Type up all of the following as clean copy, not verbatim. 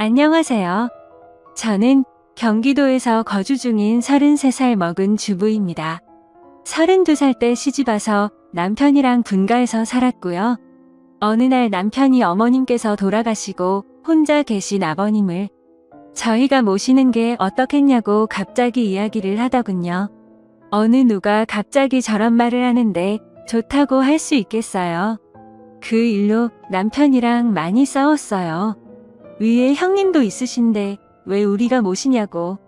안녕하세요. 저는 경기도에서 거주 중인 33살 먹은 주부입니다. 32살 때 시집와서 남편이랑 분가해서 살았고요. 어느 날 남편이 어머님께서 돌아가시고 혼자 계신 아버님을 저희가 모시는 게 어떻겠냐고 갑자기 이야기를 하더군요. 어느 누가 갑자기 저런 말을 하는데 좋다고 할 수 있겠어요. 그 일로 남편이랑 많이 싸웠어요. 위에 형님도 있으신데 왜 우리가 모시냐고.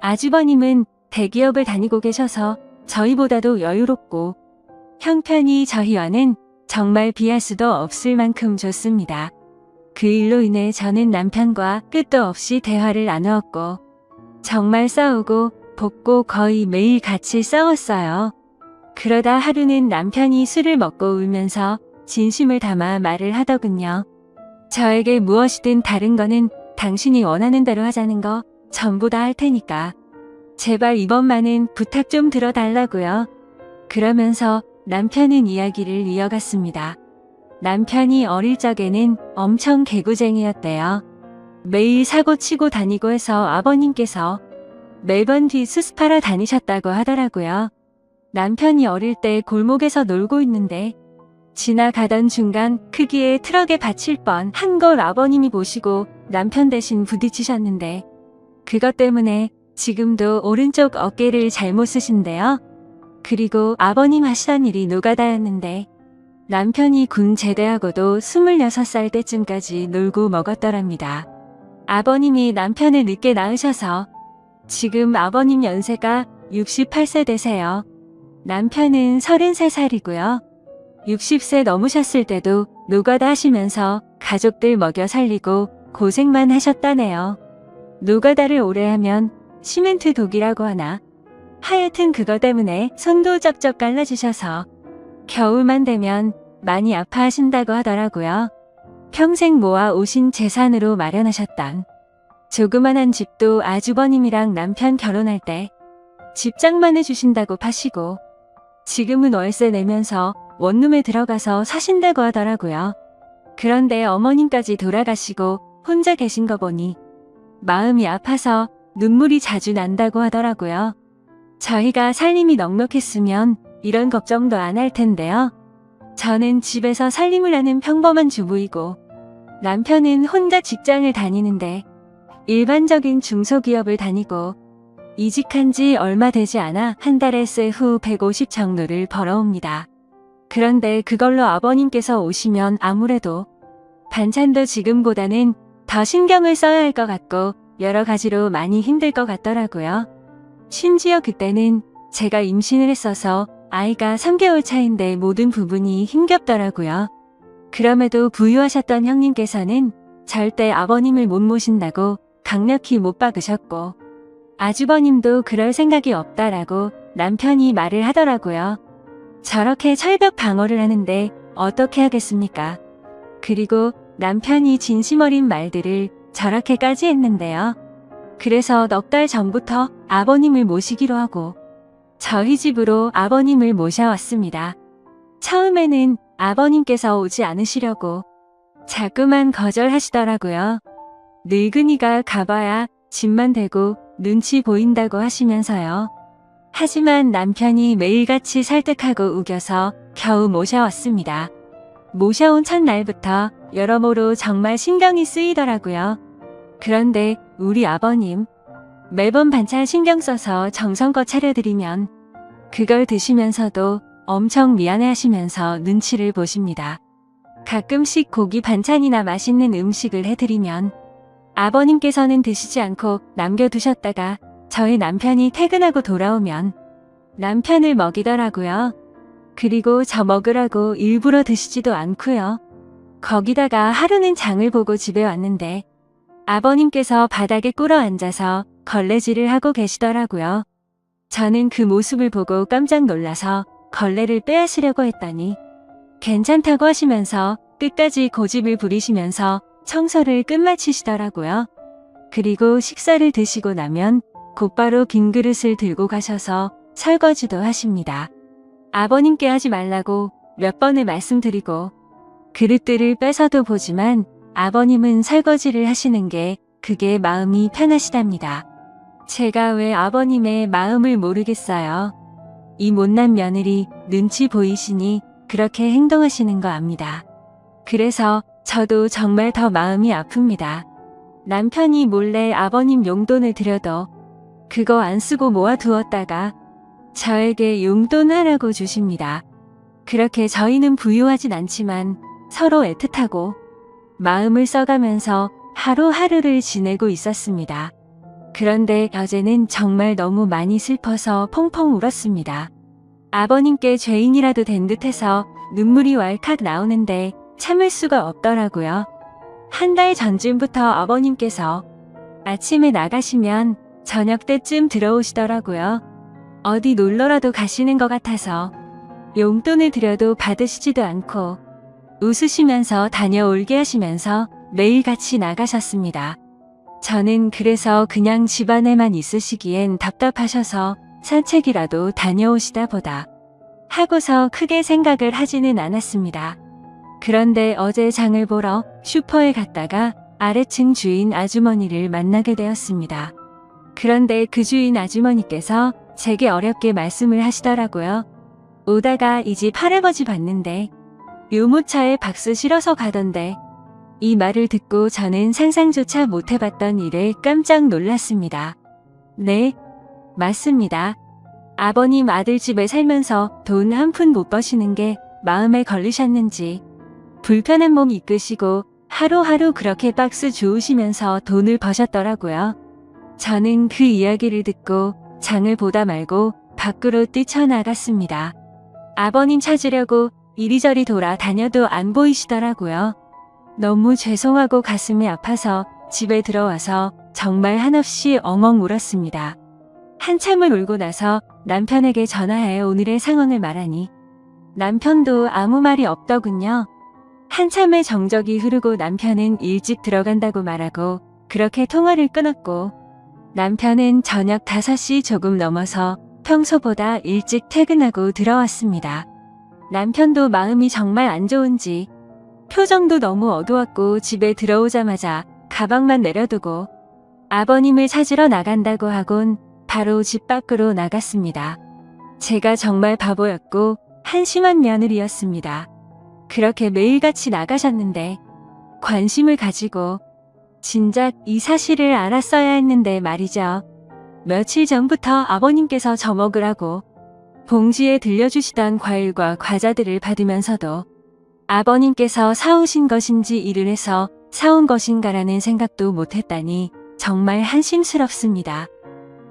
아주버님은 대기업을 다니고 계셔서 저희보다도 여유롭고 형편이 저희와는 정말 비할 수도 없을 만큼 좋습니다. 그 일로 인해 저는 남편과 끝도 없이 대화를 나누었고 정말 싸우고 볶고 거의 매일 같이 싸웠어요. 그러다 하루는 남편이 술을 먹고 울면서 진심을 담아 말을 하더군요. 저에게 무엇이든 다른 거는 당신이 원하는 대로 하자는 거 전부 다 할 테니까 제발 이번만은 부탁 좀 들어달라고요. 그러면서 남편은 이야기를 이어갔습니다. 남편이 어릴 적에는 엄청 개구쟁이였대요. 매일 사고 치고 다니고 해서 아버님께서 매번 뒤 수습하러 다니셨다고 하더라고요. 남편이 어릴 때 골목에서 놀고 있는데 지나가던 중간 크기의 트럭에 받칠 뻔 한 걸 아버님이 보시고 남편 대신 부딪히셨는데 그것 때문에 지금도 오른쪽 어깨를 잘못 쓰신대요. 그리고 아버님 하시던 일이 노가다였는데 남편이 군 제대하고도 26살 때쯤까지 놀고 먹었더랍니다. 아버님이 남편을 늦게 낳으셔서 지금 아버님 연세가 68세 되세요. 남편은 33살이고요. 60세 넘으셨을 때도 노가다 하시면서 가족들 먹여 살리고 고생만 하셨다네요. 노가다를 오래 하면 시멘트 독이라고 하나? 하여튼 그거 때문에 손도 쩍쩍 갈라지셔서 겨울만 되면 많이 아파하신다고 하더라고요. 평생 모아 오신 재산으로 마련하셨던 조그만한 집도 아주버님이랑 남편 결혼할 때 집장만 해주신다고 파시고 지금은 월세 내면서 원룸에 들어가서 사신다고 하더라고요. 그런데 어머님까지 돌아가시고 혼자 계신 거 보니 마음이 아파서 눈물이 자주 난다고 하더라고요. 저희가 살림이 넉넉했으면 이런 걱정도 안 할 텐데요. 저는 집에서 살림을 하는 평범한 주부이고 남편은 혼자 직장을 다니는데 일반적인 중소기업을 다니고 이직한 지 얼마 되지 않아 한 달에 세후 150 정도를 벌어옵니다. 그런데 그걸로 아버님께서 오시면 아무래도 반찬도 지금보다는 더 신경을 써야 할 것 같고 여러 가지로 많이 힘들 것 같더라고요. 심지어 그때는 제가 임신을 했어서 아이가 3개월 차인데 모든 부분이 힘겹더라고요. 그럼에도 부유하셨던 형님께서는 절대 아버님을 못 모신다고 강력히 못 박으셨고 아주버님도 그럴 생각이 없다라고 남편이 말을 하더라고요. 저렇게 철벽 방어를 하는데 어떻게 하겠습니까? 그리고 남편이 진심 어린 말들을 저렇게까지 했는데요. 그래서 넉 달 전부터 아버님을 모시기로 하고 저희 집으로 아버님을 모셔왔습니다. 처음에는 아버님께서 오지 않으시려고 자꾸만 거절하시더라고요. 늙은이가 가봐야 집만 되고 눈치 보인다고 하시면서요. 하지만 남편이 매일같이 설득하고 우겨서 겨우 모셔왔습니다. 모셔온 첫날부터 여러모로 정말 신경이 쓰이더라고요. 그런데 우리 아버님 매번 반찬 신경 써서 정성껏 차려드리면 그걸 드시면서도 엄청 미안해하시면서 눈치를 보십니다. 가끔씩 고기 반찬이나 맛있는 음식을 해드리면 아버님께서는 드시지 않고 남겨두셨다가 저희 남편이 퇴근하고 돌아오면 남편을 먹이더라고요. 그리고 저 먹으라고 일부러 드시지도 않고요. 거기다가 하루는 장을 보고 집에 왔는데 아버님께서 바닥에 꿇어 앉아서 걸레질을 하고 계시더라고요. 저는 그 모습을 보고 깜짝 놀라서 걸레를 빼앗으려고 했더니 괜찮다고 하시면서 끝까지 고집을 부리시면서 청소를 끝마치시더라고요. 그리고 식사를 드시고 나면 곧바로 빈 그릇을 들고 가셔서 설거지도 하십니다. 아버님께 하지 말라고 몇 번을 말씀드리고 그릇들을 뺏어도 보지만 아버님은 설거지를 하시는 게 그게 마음이 편하시답니다. 제가 왜 아버님의 마음을 모르겠어요. 이 못난 며느리 눈치 보이시니 그렇게 행동하시는 거 압니다. 그래서 저도 정말 더 마음이 아픕니다. 남편이 몰래 아버님 용돈을 드려도 그거 안 쓰고 모아두었다가 저에게 용돈 하라고 주십니다. 그렇게 저희는 부유하진 않지만 서로 애틋하고 마음을 써가면서 하루하루를 지내고 있었습니다. 그런데 어제는 정말 너무 많이 슬퍼서 펑펑 울었습니다. 아버님께 죄인이라도 된 듯해서 눈물이 왈칵 나오는데 참을 수가 없더라고요. 한 달 전쯤부터 아버님께서 아침에 나가시면 저녁 때쯤 들어오시더라고요. 어디 놀러라도 가시는 것 같아서 용돈을 드려도 받으시지도 않고 웃으시면서 다녀올게 하시면서 매일같이 나가셨습니다. 저는 그래서 그냥 집안에만 있으시기엔 답답하셔서 산책이라도 다녀오시다 보다 하고서 크게 생각을 하지는 않았습니다. 그런데 어제 장을 보러 슈퍼에 갔다가 아래층 주인 아주머니를 만나게 되었습니다. 그런데 그 주인 아주머니께서 제게 어렵게 말씀을 하시더라고요. 오다가 이 집 할아버지 봤는데 유모차에 박수 실어서 가던데. 이 말을 듣고 저는 상상조차 못 해봤던 일에 깜짝 놀랐습니다. 네, 맞습니다. 아버님 아들 집에 살면서 돈 한 푼 못 버시는 게 마음에 걸리셨는지 불편한 몸 이끄시고 하루하루 그렇게 박스 주우시면서 돈을 버셨더라고요. 저는 그 이야기를 듣고 장을 보다 말고 밖으로 뛰쳐나갔습니다. 아버님 찾으려고 이리저리 돌아다녀도 안 보이시더라고요. 너무 죄송하고 가슴이 아파서 집에 들어와서 정말 한없이 엉엉 울었습니다. 한참을 울고 나서 남편에게 전화해 오늘의 상황을 말하니 남편도 아무 말이 없더군요. 한참의 정적이 흐르고 남편은 일찍 들어간다고 말하고 그렇게 통화를 끊었고 남편은 저녁 5시 조금 넘어서 평소보다 일찍 퇴근하고 들어왔습니다. 남편도 마음이 정말 안 좋은지 표정도 너무 어두웠고 집에 들어오자마자 가방만 내려두고 아버님을 찾으러 나간다고 하곤 바로 집 밖으로 나갔습니다. 제가 정말 바보였고 한심한 며느리였습니다. 그렇게 매일같이 나가셨는데 관심을 가지고 진작 이 사실을 알았어야 했는데 말이죠. 며칠 전부터 아버님께서 저 먹으라고 봉지에 들려주시던 과일과 과자들을 받으면서도 아버님께서 사오신 것인지 일을 해서 사온 것인가라는 생각도 못했다니 정말 한심스럽습니다.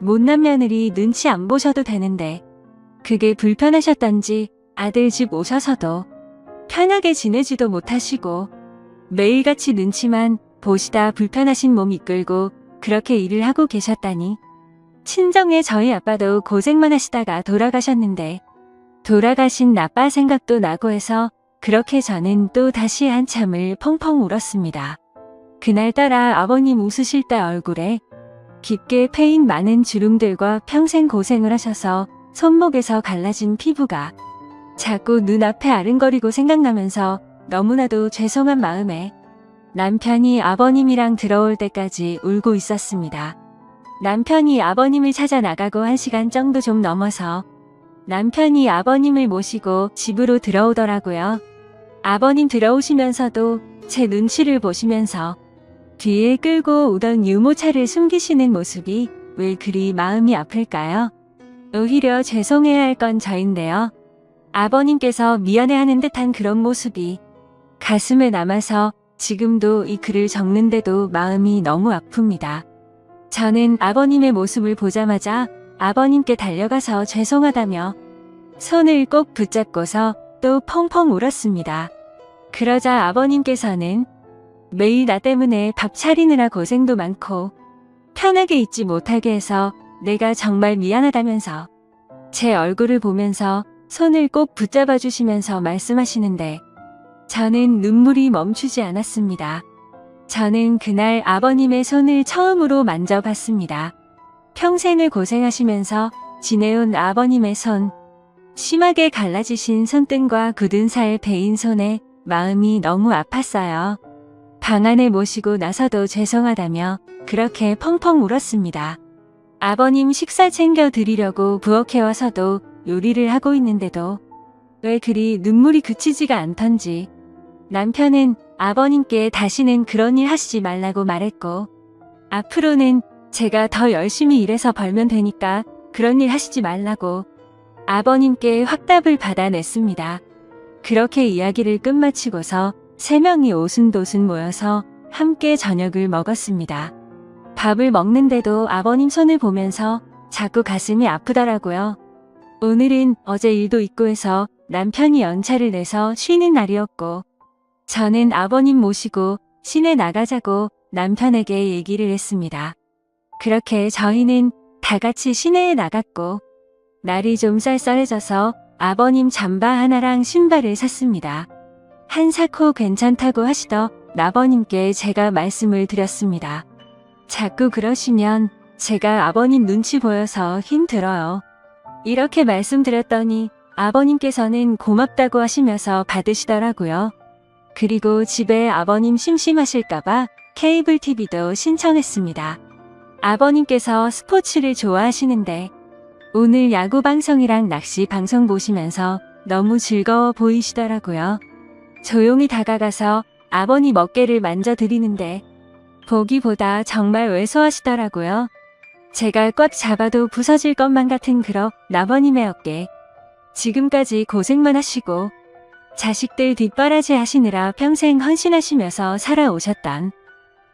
못난 며느리 눈치 안 보셔도 되는데 그게 불편하셨던지 아들 집 오셔서도 편하게 지내지도 못하시고 매일같이 눈치만 보시다 불편하신 몸 이끌고 그렇게 일을 하고 계셨다니 친정의 저희 아빠도 고생만 하시다가 돌아가셨는데 돌아가신 아빠 생각도 나고 해서 그렇게 저는 또 다시 한참을 펑펑 울었습니다. 그날따라 아버님 웃으실 때 얼굴에 깊게 패인 많은 주름들과 평생 고생을 하셔서 손목에서 갈라진 피부가 자꾸 눈앞에 아른거리고 생각나면서 너무나도 죄송한 마음에 남편이 아버님이랑 들어올 때까지 울고 있었습니다. 남편이 아버님을 찾아 나가고 1시간 정도 좀 넘어서 남편이 아버님을 모시고 집으로 들어오더라고요. 아버님 들어오시면서도 제 눈치를 보시면서 뒤에 끌고 오던 유모차를 숨기시는 모습이 왜 그리 마음이 아플까요? 오히려 죄송해야 할 건 저인데요. 아버님께서 미안해하는 듯한 그런 모습이 가슴에 남아서 지금도 이 글을 적는데도 마음이 너무 아픕니다. 저는 아버님의 모습을 보자마자 아버님께 달려가서 죄송하다며 손을 꼭 붙잡고서 또 펑펑 울었습니다. 그러자 아버님께서는 매일 나 때문에 밥 차리느라 고생도 많고 편하게 있지 못하게 해서 내가 정말 미안하다면서 제 얼굴을 보면서 손을 꼭 붙잡아 주시면서 말씀하시는데 저는 눈물이 멈추지 않았습니다. 저는 그날 아버님의 손을 처음으로 만져봤습니다. 평생을 고생하시면서 지내온 아버님의 손, 심하게 갈라지신 손등과 굳은 살 베인 손에 마음이 너무 아팠어요. 방 안에 모시고 나서도 죄송하다며 그렇게 펑펑 울었습니다. 아버님 식사 챙겨 드리려고 부엌에 와서도 요리를 하고 있는데도 왜 그리 눈물이 그치지가 않던지 남편은 아버님께 다시는 그런 일 하시지 말라고 말했고 앞으로는 제가 더 열심히 일해서 벌면 되니까 그런 일 하시지 말라고 아버님께 확답을 받아냈습니다. 그렇게 이야기를 끝마치고서 3명이 오순도순 모여서 함께 저녁을 먹었습니다. 밥을 먹는데도 아버님 손을 보면서 자꾸 가슴이 아프더라고요. 오늘은 어제 일도 있고 해서 남편이 연차를 내서 쉬는 날이었고 저는 아버님 모시고 시내 나가자고 남편에게 얘기를 했습니다. 그렇게 저희는 다 같이 시내에 나갔고 날이 좀 쌀쌀해져서 아버님 잠바 하나랑 신발을 샀습니다. 한사코 괜찮다고 하시더 아버님께 제가 말씀을 드렸습니다. 자꾸 그러시면 제가 아버님 눈치 보여서 힘들어요. 이렇게 말씀드렸더니 아버님께서는 고맙다고 하시면서 받으시더라고요. 그리고 집에 아버님 심심하실까봐 케이블 TV도 신청했습니다. 아버님께서 스포츠를 좋아하시는데 오늘 야구 방송이랑 낚시 방송 보시면서 너무 즐거워 보이시더라고요. 조용히 다가가서 아버님 어깨를 만져드리는데 보기보다 정말 왜소하시더라고요. 제가 꽉 잡아도 부서질 것만 같은 그런 아버님의 어깨. 지금까지 고생만 하시고 자식들 뒷바라지 하시느라 평생 헌신하시면서 살아오셨던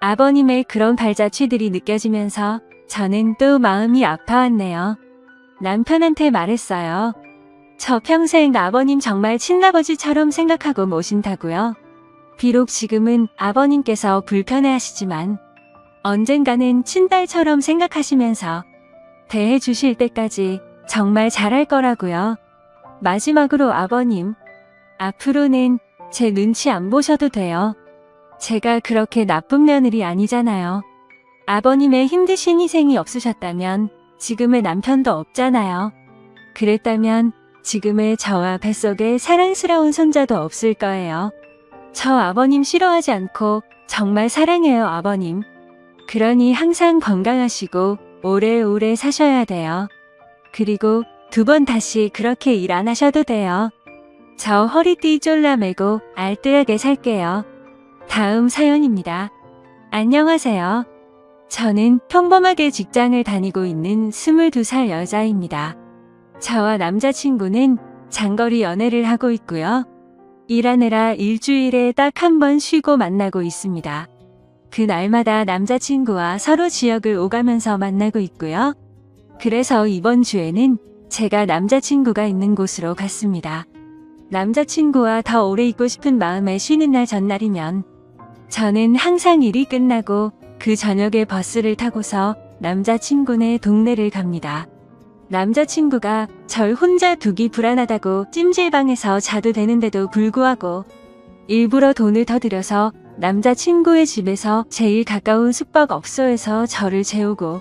아버님의 그런 발자취들이 느껴지면서 저는 또 마음이 아파왔네요. 남편한테 말했어요. 저 평생 아버님 정말 친아버지처럼 생각하고 모신다고요. 비록 지금은 아버님께서 불편해하시지만 언젠가는 친딸처럼 생각하시면서 대해 주실 때까지 정말 잘할 거라고요. 마지막으로 아버님, 앞으로는 제 눈치 안 보셔도 돼요. 제가 그렇게 나쁜 며느리 아니잖아요. 아버님의 힘드신 희생이 없으셨다면 지금의 남편도 없잖아요. 그랬다면 지금의 저와 뱃속에 사랑스러운 손자도 없을 거예요. 저 아버님 싫어하지 않고 정말 사랑해요, 아버님. 그러니 항상 건강하시고 오래오래 사셔야 돼요. 그리고 2번 다시 그렇게 일 안 하셔도 돼요. 저 허리띠 졸라매고 알뜰하게 살게요. 다음 사연입니다. 안녕하세요. 저는 평범하게 직장을 다니고 있는 22살 여자입니다. 저와 남자친구는 장거리 연애를 하고 있고요. 일하느라 일주일에 딱 1번 쉬고 만나고 있습니다. 그 날마다 남자친구와 서로 지역을 오가면서 만나고 있고요. 그래서 이번 주에는 제가 남자친구가 있는 곳으로 갔습니다. 남자친구와 더 오래 있고 싶은 마음에 쉬는 날 전날이면 저는 항상 일이 끝나고 그 저녁에 버스를 타고서 남자친구네 동네를 갑니다. 남자친구가 절 혼자 두기 불안하다고 찜질방에서 자도 되는데도 불구하고 일부러 돈을 더 들여서 남자친구의 집에서 제일 가까운 숙박업소에서 저를 재우고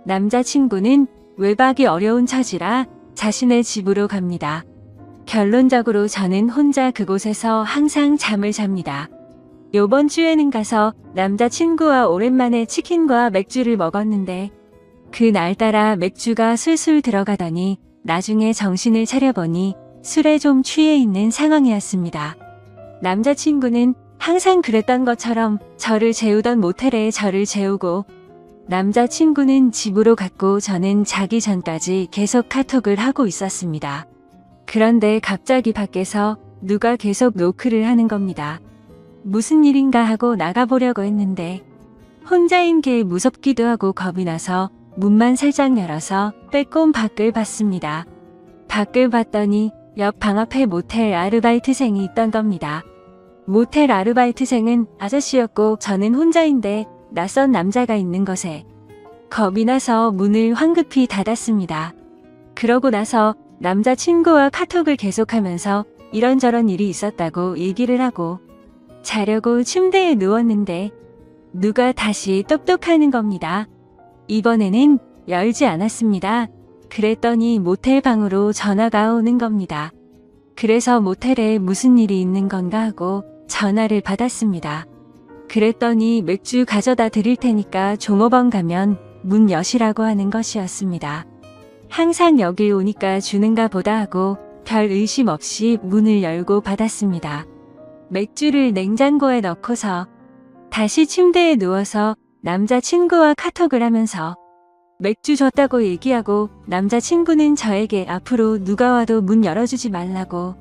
남자친구는 외박이 어려운 처지라 자신의 집으로 갑니다. 결론적으로 저는 혼자 그곳에서 항상 잠을 잡니다. 요번 주에는 가서 남자친구와 오랜만에 치킨과 맥주를 먹었는데 그날따라 맥주가 술술 들어가더니 나중에 정신을 차려보니 술에 좀 취해 있는 상황이었습니다. 남자친구는 항상 그랬던 것처럼 저를 재우던 모텔에 저를 재우고 남자친구는 집으로 갔고 저는 자기 전까지 계속 카톡을 하고 있었습니다. 그런데 갑자기 밖에서 누가 계속 노크를 하는 겁니다. 무슨 일인가 하고 나가보려고 했는데 혼자인 게 무섭기도 하고 겁이 나서 문만 살짝 열어서 빼꼼 밖을 봤습니다. 밖을 봤더니 옆 방 앞에 모텔 아르바이트생이 있던 겁니다. 모텔 아르바이트생은 아저씨였고 저는 혼자인데 낯선 남자가 있는 것에 겁이 나서 문을 황급히 닫았습니다. 그러고 나서 남자친구와 카톡을 계속하면서 이런저런 일이 있었다고 얘기를 하고 자려고 침대에 누웠는데 누가 다시 똑똑하는 겁니다. 이번에는 열지 않았습니다. 그랬더니 모텔 방으로 전화가 오는 겁니다. 그래서 모텔에 무슨 일이 있는 건가 하고 전화를 받았습니다. 그랬더니 맥주 가져다 드릴 테니까 종업원 가면 문 여시라고 하는 것이었습니다. 항상 여길 오니까 주는가 보다 하고 별 의심 없이 문을 열고 받았습니다. 맥주를 냉장고에 넣고서 다시 침대에 누워서 남자친구와 카톡을 하면서 맥주 줬다고 얘기하고 남자친구는 저에게 앞으로 누가 와도 문 열어주지 말라고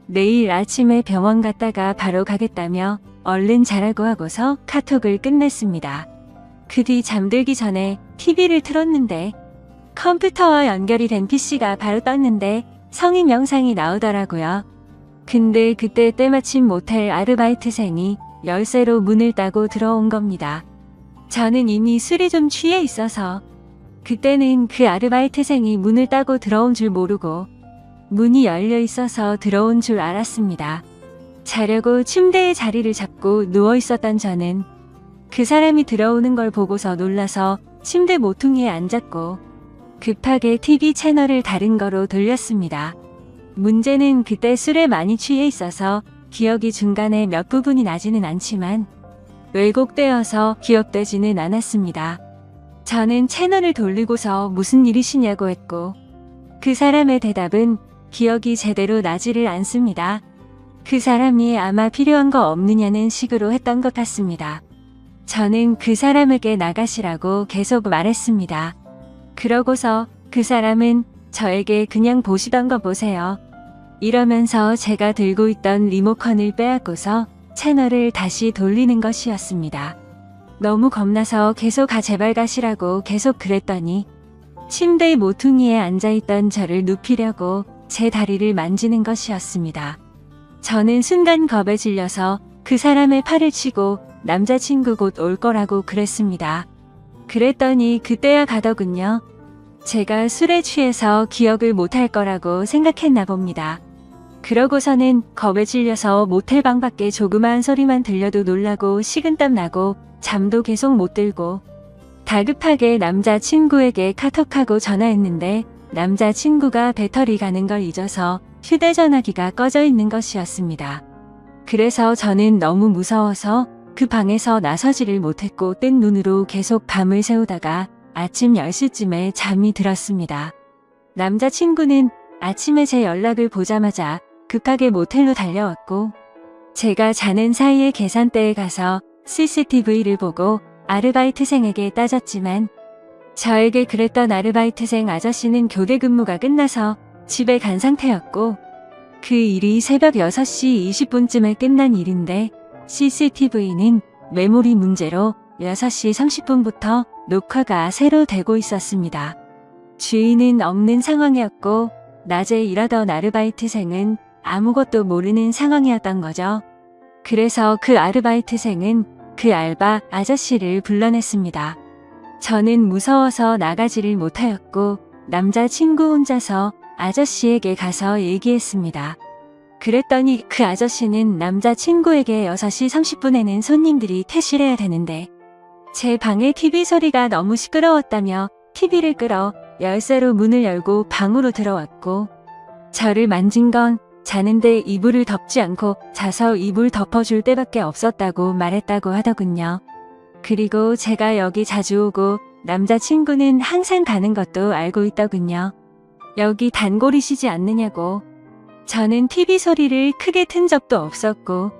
내일 아침에 병원 갔다가 바로 가겠다며 얼른 자라고 하고서 카톡을 끝냈습니다. 그 뒤 잠들기 전에 TV를 틀었는데 컴퓨터와 연결이 된 PC가 바로 떴는데 성인 영상이 나오더라고요. 근데 그때 때마침 모텔 아르바이트생이 열쇠로 문을 따고 들어온 겁니다. 저는 이미 술이 좀 취해 있어서 그때는 그 아르바이트생이 문을 따고 들어온 줄 모르고 문이 열려 있어서 들어온 줄 알았습니다. 자려고 침대에 자리를 잡고 누워 있었던 저는 그 사람이 들어오는 걸 보고서 놀라서 침대 모퉁이에 앉았고 급하게 TV 채널을 다른 거로 돌렸습니다. 문제는 그때 술에 많이 취해 있어서 기억이 중간에 몇 부분이 나지는 않지만 왜곡되어서 기억되지는 않았습니다. 저는 채널을 돌리고서 무슨 일이시냐고 했고 그 사람의 대답은 기억이 제대로 나지를 않습니다. 그 사람이 아마 필요한 거 없느냐는 식으로 했던 것 같습니다. 저는 그 사람에게 나가시라고 계속 말했습니다. 그러고서 그 사람은 저에게 그냥 보시던 거 보세요. 이러면서 제가 들고 있던 리모컨을 빼앗고서 채널을 다시 돌리는 것이었습니다. 너무 겁나서 계속 제발 가시라고 계속 그랬더니 침대의 모퉁이에 앉아있던 저를 눕히려고 제 다리를 만지는 것이었습니다. 저는 순간 겁에 질려서 그 사람의 팔을 치고 남자친구 곧 올 거라고 그랬습니다. 그랬더니 그때야 가더군요. 제가 술에 취해서 기억을 못할 거라고 생각했나 봅니다. 그러고서는 겁에 질려서 모텔방 밖에 조그마한 소리만 들려도 놀라고 식은땀 나고 잠도 계속 못 들고 다급하게 남자친구에게 카톡하고 전화했는데 남자친구가 배터리 가는 걸 잊어서 휴대전화기가 꺼져 있는 것이었습니다. 그래서 저는 너무 무서워서 그 방에서 나서지를 못했고 뜬 눈으로 계속 밤을 새우다가 아침 10시쯤에 잠이 들었습니다. 남자친구는 아침에 제 연락을 보자마자 급하게 모텔로 달려왔고 제가 자는 사이에 계산대에 가서 CCTV를 보고 아르바이트생에게 따졌지만 저에게 그랬던 아르바이트생 아저씨는 교대 근무가 끝나서 집에 간 상태였고 그 일이 새벽 6시 20분쯤에 끝난 일인데 CCTV는 메모리 문제로 6시 30분부터 녹화가 새로 되고 있었습니다. 주인은 없는 상황이었고 낮에 일하던 아르바이트생은 아무것도 모르는 상황이었던 거죠. 그래서 그 아르바이트생은 그 알바 아저씨를 불러냈습니다. 저는 무서워서 나가지를 못하였고 남자친구 혼자서 아저씨에게 가서 얘기했습니다. 그랬더니 그 아저씨는 남자친구에게 6시 30분에는 손님들이 퇴실해야 되는데 제 방의 TV 소리가 너무 시끄러웠다며 TV를 끄러 열쇠로 문을 열고 방으로 들어왔고 저를 만진 건 자는데 이불을 덮지 않고 자서 이불 덮어줄 때밖에 없었다고 말했다고 하더군요. 그리고 제가 여기 자주 오고 남자친구는 항상 가는 것도 알고 있더군요. 여기 단골이시지 않느냐고. 저는 TV 소리를 크게 튼 적도 없었고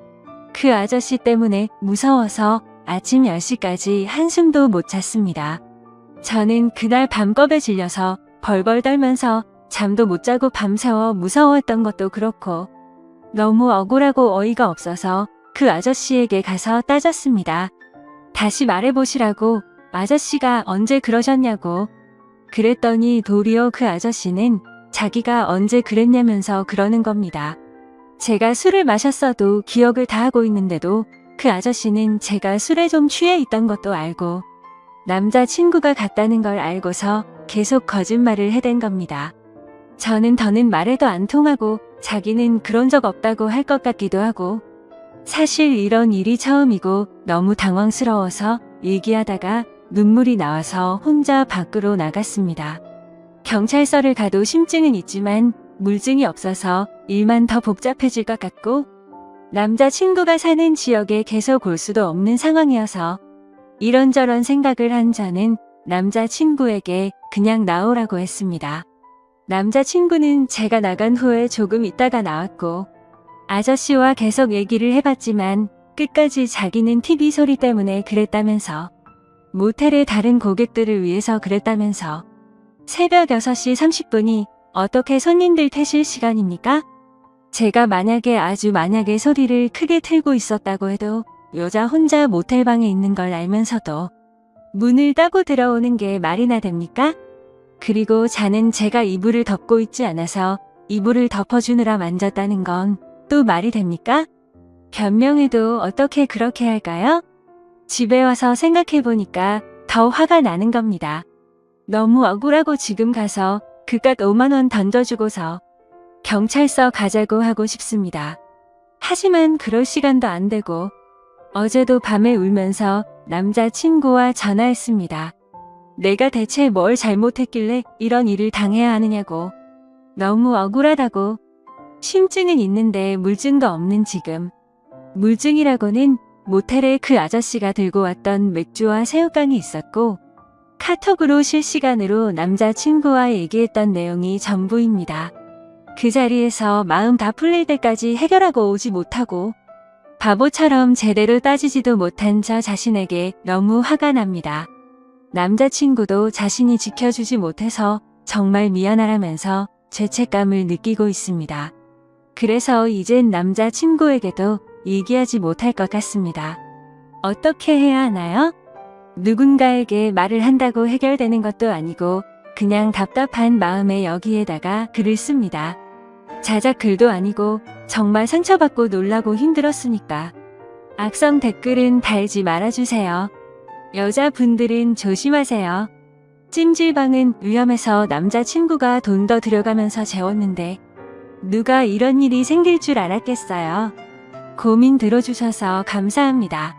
그 아저씨 때문에 무서워서 아침 10시까지 한숨도 못 잤습니다. 저는 그날 밤겁에 질려서 벌벌 떨면서 잠도 못 자고 밤새워 무서워했던 것도 그렇고 너무 억울하고 어이가 없어서 그 아저씨에게 가서 따졌습니다. 다시 말해보시라고. 아저씨가 언제 그러셨냐고. 그랬더니 도리어 그 아저씨는 자기가 언제 그랬냐면서 그러는 겁니다. 제가 술을 마셨어도 기억을 다 하고 있는데도 그 아저씨는 제가 술에 좀 취해 있던 것도 알고 남자친구가 갔다는 걸 알고서 계속 거짓말을 해댄 겁니다. 저는 더는 말해도 안 통하고 자기는 그런 적 없다고 할 것 같기도 하고 사실 이런 일이 처음이고 너무 당황스러워서 얘기하다가 눈물이 나와서 혼자 밖으로 나갔습니다. 경찰서를 가도 심증은 있지만 물증이 없어서 일만 더 복잡해질 것 같고 남자친구가 사는 지역에 계속 올 수도 없는 상황이어서 이런저런 생각을 한 저는 남자친구에게 그냥 나오라고 했습니다. 남자친구는 제가 나간 후에 조금 있다가 나왔고 아저씨와 계속 얘기를 해봤지만 끝까지 자기는 TV 소리 때문에 그랬다면서 모텔의 다른 고객들을 위해서 그랬다면서 새벽 6시 30분이 어떻게 손님들 퇴실 시간입니까? 제가 만약에 만약에 소리를 크게 틀고 있었다고 해도 여자 혼자 모텔방에 있는 걸 알면서도 문을 따고 들어오는 게 말이나 됩니까? 그리고 자는 제가 이불을 덮고 있지 않아서 이불을 덮어주느라 만졌다는 건 또 말이 됩니까? 변명해도 어떻게 그렇게 할까요? 집에 와서 생각해보니까 더 화가 나는 겁니다. 너무 억울하고 지금 가서 그깟 5만 원 던져주고서 경찰서 가자고 하고 싶습니다. 하지만 그럴 시간도 안 되고 어제도 밤에 울면서 남자친구와 전화했습니다. 내가 대체 뭘 잘못했길래 이런 일을 당해야 하느냐고. 너무 억울하다고. 심증은 있는데 물증도 없는 지금. 물증이라고는 모텔에 그 아저씨가 들고 왔던 맥주와 새우깡이 있었고 카톡으로 실시간으로 남자친구와 얘기했던 내용이 전부입니다. 그 자리에서 마음 다 풀릴 때까지 해결하고 오지 못하고 바보처럼 제대로 따지지도 못한 저 자신에게 너무 화가 납니다. 남자친구도 자신이 지켜주지 못해서 정말 미안하라면서 죄책감을 느끼고 있습니다. 그래서 이젠 남자친구에게도 얘기하지 못할 것 같습니다. 어떻게 해야 하나요? 누군가에게 말을 한다고 해결되는 것도 아니고 그냥 답답한 마음에 여기에다가 글을 씁니다. 자작 글도 아니고 정말 상처받고 놀라고 힘들었으니까. 악성 댓글은 달지 말아주세요. 여자분들은 조심하세요. 찜질방은 위험해서 남자친구가 돈 더 들여가면서 재웠는데 누가 이런 일이 생길 줄 알았겠어요. 고민 들어주셔서 감사합니다.